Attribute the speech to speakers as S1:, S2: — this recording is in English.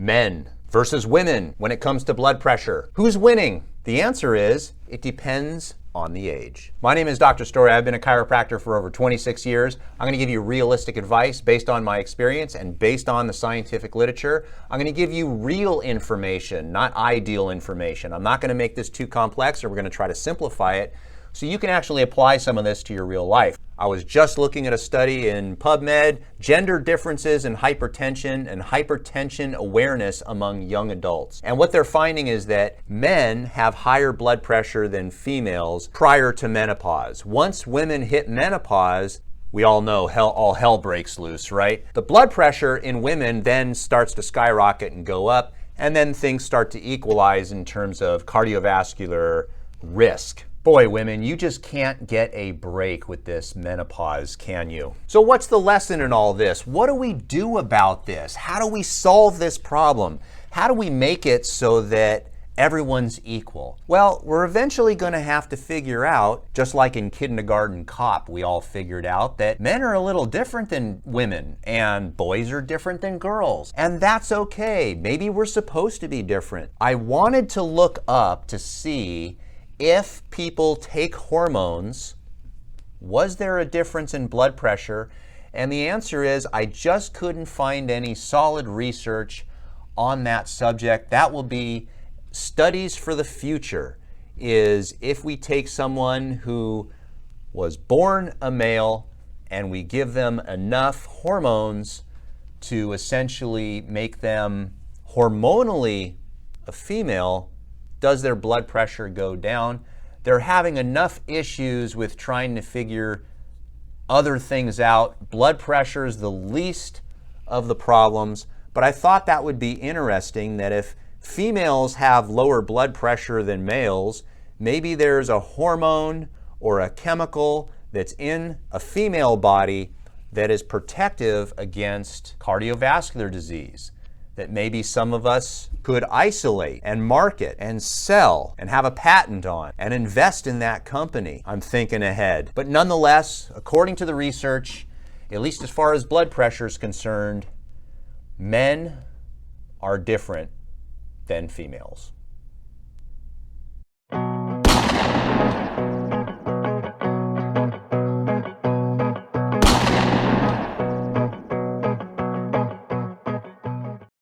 S1: Men versus women when it comes to blood pressure. Who's winning? The answer is, it depends on the age. My name is Dr. Story. I've been a chiropractor for over 26 years. I'm going to give you realistic advice based on my experience and based on the scientific literature. I'm going to give you real information, not ideal information. I'm not going to make this too complex, or we're going to try to simplify it so you can actually apply some of this to your real life. I was just looking at a study in PubMed, gender differences in hypertension and hypertension awareness among young adults. And what they're finding is that men have higher blood pressure than females prior to menopause. Once women hit menopause, we all know all hell breaks loose, right? The blood pressure in women then starts to skyrocket and go up, and then things start to equalize in terms of cardiovascular risk. Boy, women, you just can't get a break with this menopause, can you? So what's the lesson in all this? What do we do about this? How do we solve this problem? How do we make it so that everyone's equal? Well, we're eventually going to have to figure out, just like in Kindergarten Cop, we all figured out that men are a little different than women and boys are different than girls. And that's okay. Maybe we're supposed to be different. I wanted to look up to see if people take hormones, was there a difference in blood pressure? And the answer is, I just couldn't find any solid research on that subject. That will be studies for the future, is if we take someone who was born a male and we give them enough hormones to essentially make them hormonally a female, does their blood pressure go down? They're having enough issues with trying to figure other things out. Blood pressure is the least of the problems, but I thought that would be interesting, that if females have lower blood pressure than males, maybe there's a hormone or a chemical that's in a female body that is protective against cardiovascular disease, that maybe some of us could isolate and market and sell and have a patent on and invest in that company. I'm thinking ahead. But nonetheless, according to the research, at least as far as blood pressure is concerned, men are different than females.